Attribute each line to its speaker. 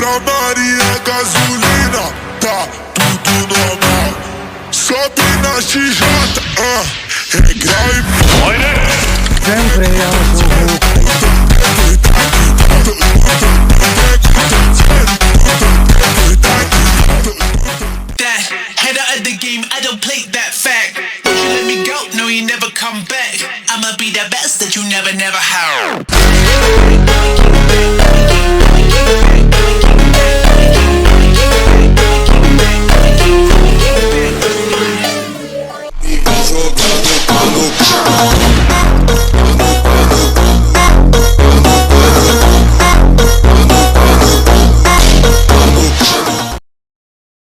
Speaker 1: pra Maria gasolina, tá tudo normal. Sobe na XJ, é grau e
Speaker 2: sempre alto.
Speaker 3: That header of the game, I don't play that fact. Don't you let me go, no you never come back. I'ma be the best that you never had.